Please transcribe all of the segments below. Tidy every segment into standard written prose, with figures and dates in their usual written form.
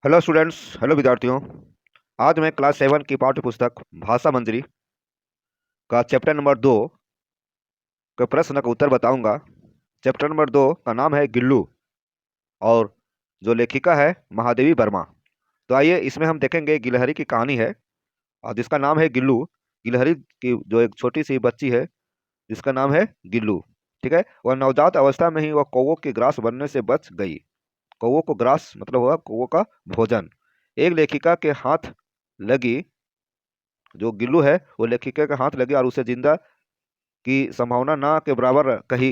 Hello students, hello विद्यार्थियों। आज मैं क्लास 7 की पाठ्य पुस्तक भाषा मंजरी का चैप्टर नंबर 2 के प्रश्न का उत्तर बताऊंगा। चैप्टर नंबर 2 का नाम है गिल्लू और जो लेखिका है महादेवी वर्मा। तो आइए इसमें हम देखेंगे गिलहरी की कहानी है और जिसका नाम है गिल्लू। गिलहरी की जो एक छोटी सी बच्ची है जिसका नाम है गिल्लू। ठीक है, वह नवजात अवस्था में ही वह कौवों के ग्रास बनने से बच गई। कौवों को ग्रास मतलब हुआ कौवों का भोजन। एक लेखिका के हाथ लगी, जो गिल्लू है वो लेखिका के हाथ लगी और उसे जिंदा की संभावना ना के बराबर कही।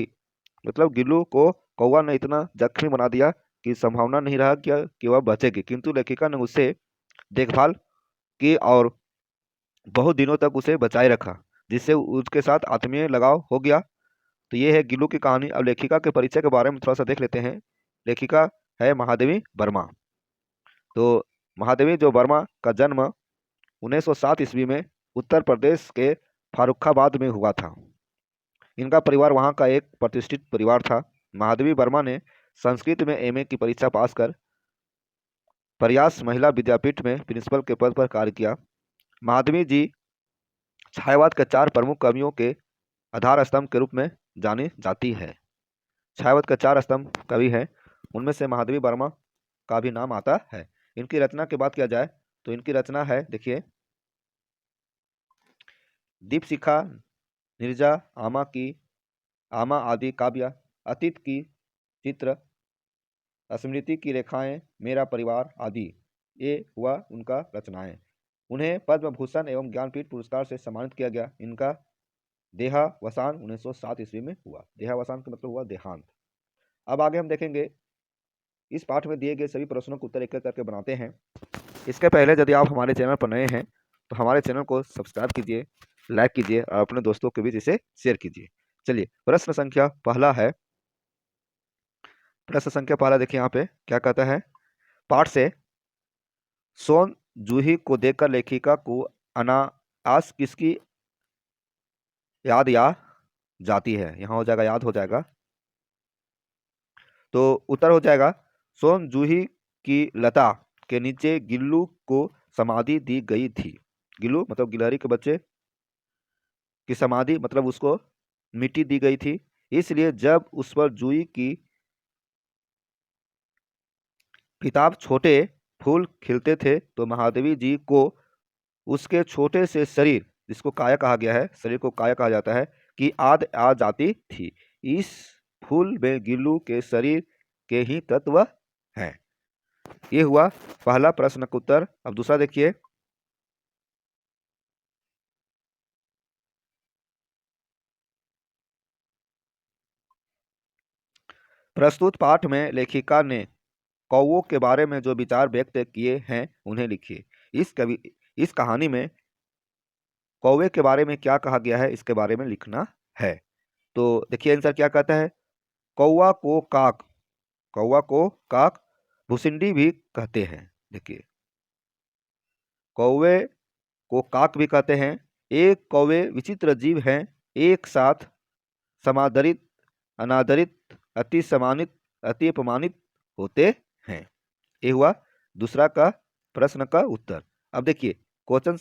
मतलब गिल्लू को कौवा ने इतना जख्मी बना दिया कि संभावना नहीं रहा कि वह बचेगी, किंतु लेखिका ने उससे देखभाल की और बहुत दिनों तक उसे बचाए रखा, जिससे उसके साथ आत्मीय लगाव हो गया। तो ये है गिल्लू की कहानी। अब लेखिका के परिचय के बारे में थोड़ा सा देख लेते हैं। लेखिका है महादेवी वर्मा। तो महादेवी जो वर्मा का जन्म 1907 ईस्वी में उत्तर प्रदेश के फारुखाबाद में हुआ था। इनका परिवार वहाँ का एक प्रतिष्ठित परिवार था। महादेवी वर्मा ने संस्कृत में एमए की परीक्षा पास कर प्रयास महिला विद्यापीठ में प्रिंसिपल के पद पर कार्य किया। महादेवी जी छायावाद के 4 प्रमुख कवियों के आधार स्तंभ के रूप में जानी जाती है। छायावाद के 4 स्तंभ कवि हैं, उनमें से महादेवी वर्मा का भी नाम आता है। इनकी रचना की बात किया जाए तो इनकी रचना है, देखिए, दीपशिखा, नीरजा, आमा आदि काव्य, अतीत की चित्र, स्मृति की रेखाएं, मेरा परिवार आदि। ये हुआ उनका रचनाएं। उन्हें पद्म भूषण एवं ज्ञानपीठ पुरस्कार से सम्मानित किया गया। इनका देहावसान 1907 ईस्वी में हुआ। देहावसान का मतलब हुआ देहांत। अब आगे हम देखेंगे, इस पाठ में दिए गए सभी प्रश्नों को उत्तर एक एक करके बनाते हैं। इसके पहले यदि आप हमारे चैनल पर नए हैं तो हमारे चैनल को सब्सक्राइब कीजिए, लाइक कीजिए और अपने दोस्तों के बीच इसे शेयर कीजिए। चलिए, प्रश्न संख्या पहला है। प्रश्न संख्या पहला देखिए यहाँ पे क्या कहता है। पाठ से सोन जूही को देखकर लेखिका को अनायास किसकी याद या जाती है। यहाँ हो जाएगा याद हो जाएगा, तो उत्तर हो जाएगा सोन जूही की लता के नीचे गिल्लू को समाधि दी गई थी। गिल्लू मतलब गिलहरी के बच्चे की समाधि मतलब उसको मिट्टी दी गई थी, इसलिए जब उस पर जूही की किताब छोटे फूल खिलते थे तो महादेवी जी को उसके छोटे से शरीर, जिसको काया कहा गया है, शरीर को काया कहा जाता है, कि आद आ जाती थी। इस फूल में गिल्लू के शरीर के ही तत्व हैं। ये हुआ पहला प्रश्न का उत्तर। अब दूसरा देखिए। प्रस्तुत पाठ में लेखिका ने कौवों के बारे में जो विचार व्यक्त किए हैं उन्हें लिखिए। इस कहानी में कौवे के बारे में क्या कहा गया है इसके बारे में लिखना है। तो देखिए आंसर क्या कहता है। कौवा को काक, कौवा को काक भुसिंडी भी कहते हैं। देखिए, कौवे को काक भी कहते हैं। एक कौवे विचित्र जीव हैं, एक साथ समादरित, अनादरित, अति सम्मानित, अति अपमानित होते हैं। ये हुआ दूसरा का प्रश्न का उत्तर। अब देखिए प्रश्न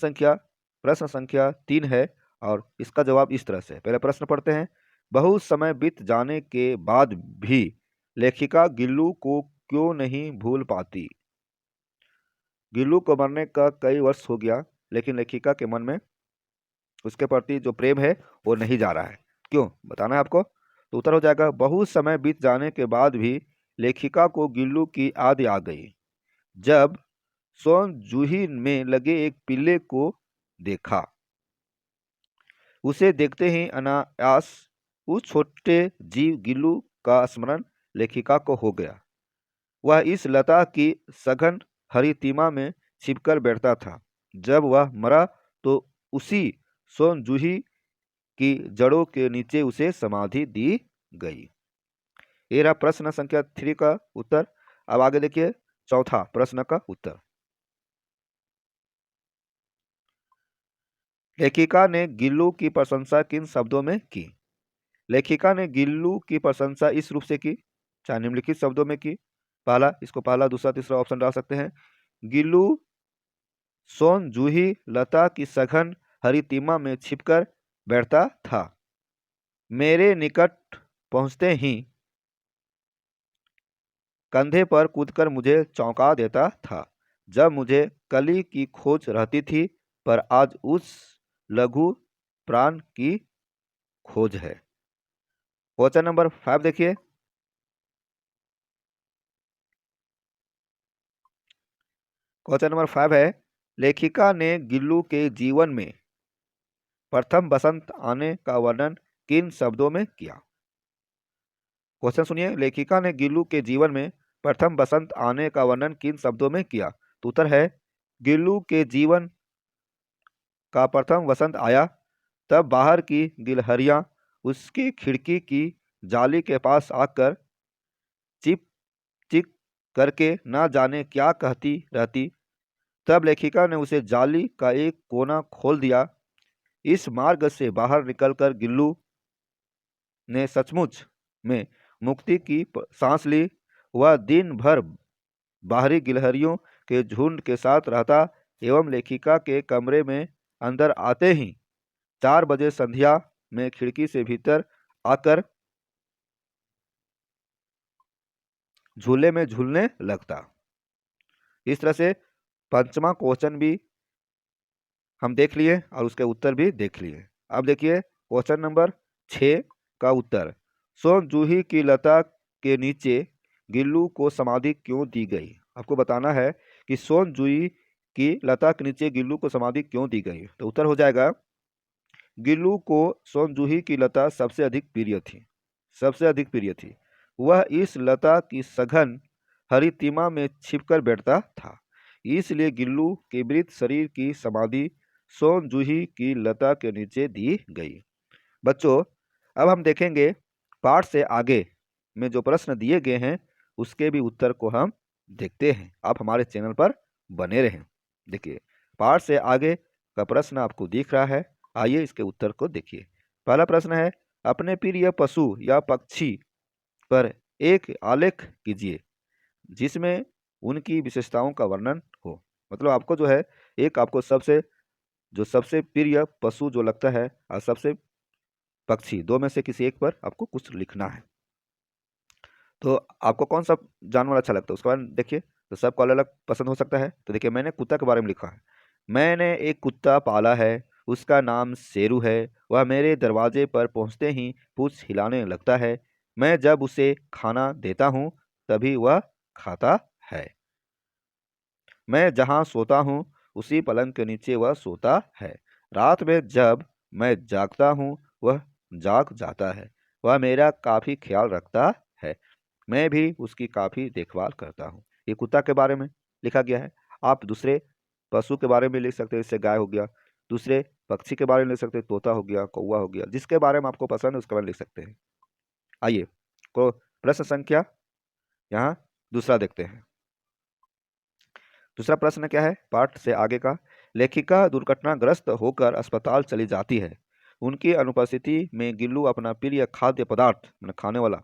संख्या 3 है और इसका जवाब इस तरह से। पहले प्रश्न पढ़ते हैं। बहुत समय बीत जाने के बाद भी लेखिका गिल्लू को क्यों नहीं भूल पाती। गिल्लू को मरने का कई वर्ष हो गया, लेकिन लेखिका के मन में उसके प्रति जो प्रेम है वो नहीं जा रहा है। क्यों बताना है आपको। तो उत्तर हो जाएगा बहुत समय बीत जाने के बाद भी लेखिका को गिल्लू की याद आ गई। जब सोन जूही में लगे एक पिल्ले को देखा, उसे देखते ही अनायास उस छोटे जीव गिल्लू का स्मरण लेखिका को हो गया। वह इस लता की सघन हरी तीमा में छिपकर बैठता था। जब वह मरा तो उसी सोन जूही की जड़ों के नीचे उसे समाधि दी गई। ये रहा प्रश्न संख्या 3 का उत्तर। अब आगे देखिए चौथा प्रश्न का उत्तर। लेखिका ने गिल्लू की प्रशंसा किन शब्दों में की। लेखिका ने गिल्लू की प्रशंसा इस रूप से की, चाहे निम्नलिखित शब्दों में की। पहला, इसको पहला दूसरा तीसरा ऑप्शन डाल सकते हैं। गिल्लू सोन जूही लता की सघन हरितिमा में छिपकर बैठता था। मेरे निकट पहुंचते ही कंधे पर कूदकर मुझे चौंका देता था। जब मुझे कली की खोज रहती थी, पर आज उस लघु प्राण की खोज है। क्वेश्चन नंबर 5 देखिए। क्वेश्चन नंबर 5 है, लेखिका ने गिल्लू के जीवन में प्रथम बसंत आने का वर्णन किन शब्दों में किया? क्वेश्चन सुनिए, लेखिका ने गिल्लू के जीवन में प्रथम बसंत आने का वर्णन किन शब्दों में किया? तो उत्तर है, गिल्लू के जीवन का प्रथम बसंत आया, तब बाहर की गिलहरियां उसकी खिड़की की जाली के पास आकर चिप चिक करके ना जाने क्या कहती रहती। तब लेखिका ने उसे जाली का एक कोना खोल दिया। इस मार्ग से बाहर निकलकर गिल्लू ने सचमुच में मुक्ति की सांस ली। वह दिन भर बाहरी गिलहरियों के झुंड के साथ रहता एवं लेखिका के कमरे में अंदर आते ही 4 बजे संध्या में खिड़की से भीतर आकर झूले में झूलने लगता। इस तरह से पंचमा क्वेश्चन भी हम देख लिए और उसके उत्तर भी देख लिए। अब देखिए क्वेश्चन नंबर 6 का उत्तर। सोन जूही की लता के नीचे गिल्लू को समाधि क्यों दी गई? आपको बताना है कि सोन जूही की लता के नीचे गिल्लू को समाधि क्यों दी गई। तो उत्तर हो जाएगा, गिल्लू को सोन जूही की लता सबसे अधिक प्रिय थी। सबसे अधिक प्रिय थी। वह इस लता की सघन हरितिमा में छिपकर बैठता था। इसलिए गिल्लू के मृत शरीर की समाधि सोन जूही की लता के नीचे दी गई। बच्चों, अब हम देखेंगे पाठ से आगे में जो प्रश्न दिए गए हैं उसके भी उत्तर को हम देखते हैं। आप हमारे चैनल पर बने रहें। देखिए पाठ से आगे का प्रश्न आपको दिख रहा है। आइए इसके उत्तर को देखिए। पहला प्रश्न है, अपने प्रिय पशु या पक्षी पर एक आलेख कीजिए जिसमें उनकी विशेषताओं का वर्णन हो। मतलब आपको जो है एक आपको सबसे प्रिय पशु जो लगता है और सबसे पक्षी, दो में से किसी एक पर आपको कुछ लिखना है। तो आपको कौन सा जानवर अच्छा लगता है उसके बारे में देखिए। तो सबको अलग अलग पसंद हो सकता है। तो देखिए मैंने कुत्ता के बारे में लिखा है। मैंने एक कुत्ता पाला है, उसका नाम शेरू है। वह मेरे दरवाजे पर पहुंचते ही पूंछ हिलाने लगता है। मैं जब उसे खाना देता हूँ तभी वह खाता है। मैं जहाँ सोता हूँ उसी पलंग के नीचे वह सोता है। रात में जब मैं जागता हूँ वह जाग जाता है। वह मेरा काफ़ी ख्याल रखता है। मैं भी उसकी काफ़ी देखभाल करता हूँ। ये कुत्ता के बारे में लिखा गया है। आप दूसरे पशु के बारे में लिख सकते हैं, जैसे गाय हो गया। दूसरे पक्षी के बारे में लिख सकते हैं, तोता हो गया, कौवा हो गया। जिसके बारे में आपको पसंद है उसके बारे में लिख सकते हैं। आइए को प्रश्न संख्या यहाँ दूसरा देखते हैं। दूसरा प्रश्न क्या है पाठ से आगे का। लेखिका दुर्घटनाग्रस्त होकर अस्पताल चली जाती है। उनकी अनुपस्थिति में गिल्लू अपना प्रिय खाद्य पदार्थ, मतलब खाने वाला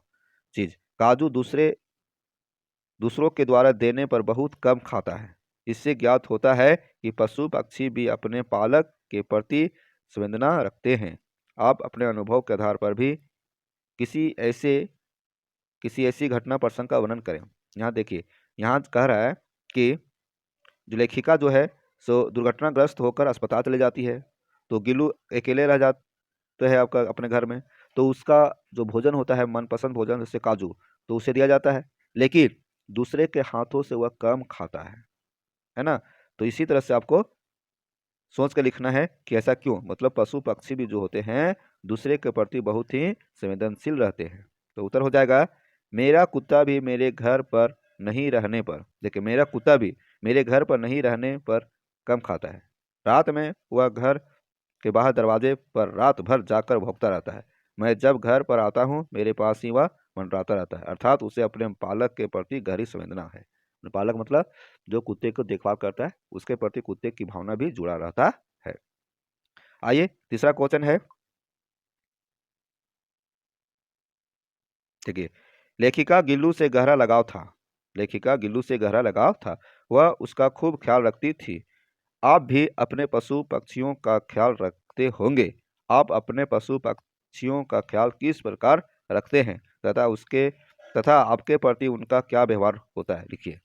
चीज, काजू दूसरों के द्वारा देने पर बहुत कम खाता है। इससे ज्ञात होता है कि पशु पक्षी भी अपने पालक के प्रति संवेदना रखते हैं। आप अपने अनुभव के आधार पर भी किसी ऐसी घटना प्रसंग का वर्णन करें। यहाँ देखिए, यहाँ कह रहा है कि जो लेखिका जो है सो दुर्घटनाग्रस्त होकर अस्पताल चले जाती है। तो गिल्लू अकेले रह जाते हैं आपका अपने घर में। तो उसका जो भोजन होता है मनपसंद भोजन जैसे काजू, तो उसे दिया जाता है, लेकिन दूसरे के हाथों से वह कम खाता है ना। तो इसी तरह से आपको सोच कर लिखना है कि ऐसा क्यों। मतलब पशु पक्षी भी जो होते हैं दूसरे के प्रति बहुत ही संवेदनशील रहते हैं। तो उत्तर हो जाएगा, मेरा कुत्ता भी मेरे घर पर नहीं रहने पर, देखिए मेरा कुत्ता भी मेरे घर पर नहीं रहने पर कम खाता है। रात में वह घर के बाहर दरवाजे पर रात भर जाकर भौंकता रहता है। मैं जब घर पर आता हूँ मेरे पास ही वह मंडराता रहता है। अर्थात उसे अपने पालक के प्रति गहरी संवेदना है। पालक मतलब जो कुत्ते को देखभाल करता है उसके प्रति कुत्ते की भावना भी जुड़ा रहता है। आइए तीसरा क्वेश्चन है। देखिए लेखिका गिल्लू से गहरा लगाव था। लेखिका गिल्लू से गहरा लगाव था। वह उसका खूब ख्याल रखती थी। आप भी अपने पशु पक्षियों का ख्याल रखते होंगे। आप अपने पशु पक्षियों का ख्याल किस प्रकार रखते हैं तथा आपके प्रति उनका क्या व्यवहार होता है, लिखिए।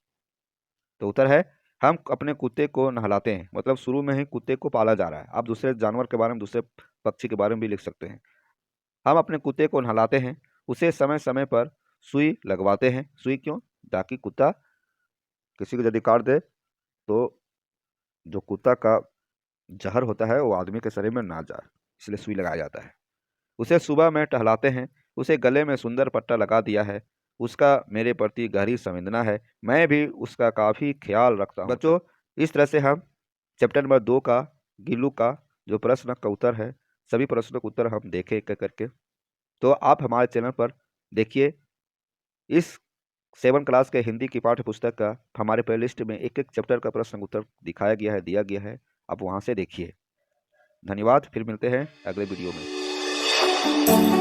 तो उत्तर है, हम अपने कुत्ते को नहलाते हैं। मतलब शुरू में ही कुत्ते को पाला जा रहा है। आप दूसरे जानवर के बारे में, दूसरे पक्षी के बारे में भी लिख सकते हैं। हम अपने कुत्ते को नहलाते हैं, उसे समय समय पर सुई लगवाते हैं। सुई क्यों? ताकि कुत्ता किसी को यदि काट दे तो जो कुत्ता का जहर होता है वो आदमी के शरीर में ना जाए, इसलिए सुई लगाया जाता है। उसे सुबह में टहलाते हैं। उसे गले में सुंदर पट्टा लगा दिया है। उसका मेरे प्रति गहरी संवेदना है। मैं भी उसका काफ़ी ख्याल रखता हूँ। बच्चों, इस तरह से हम चैप्टर नंबर 2 का गिल्लू का जो प्रश्न का उत्तर है, सभी प्रश्नों का उत्तर हम देखे एक एक करके। तो आप हमारे चैनल पर देखिए, इस 7 क्लास के हिंदी की पाठ्य पुस्तक का हमारे प्लेलिस्ट में एक एक चैप्टर का प्रश्न उत्तर दिखाया गया है, दिया गया है। आप वहाँ से देखिए। धन्यवाद। फिर मिलते हैं अगले वीडियो में।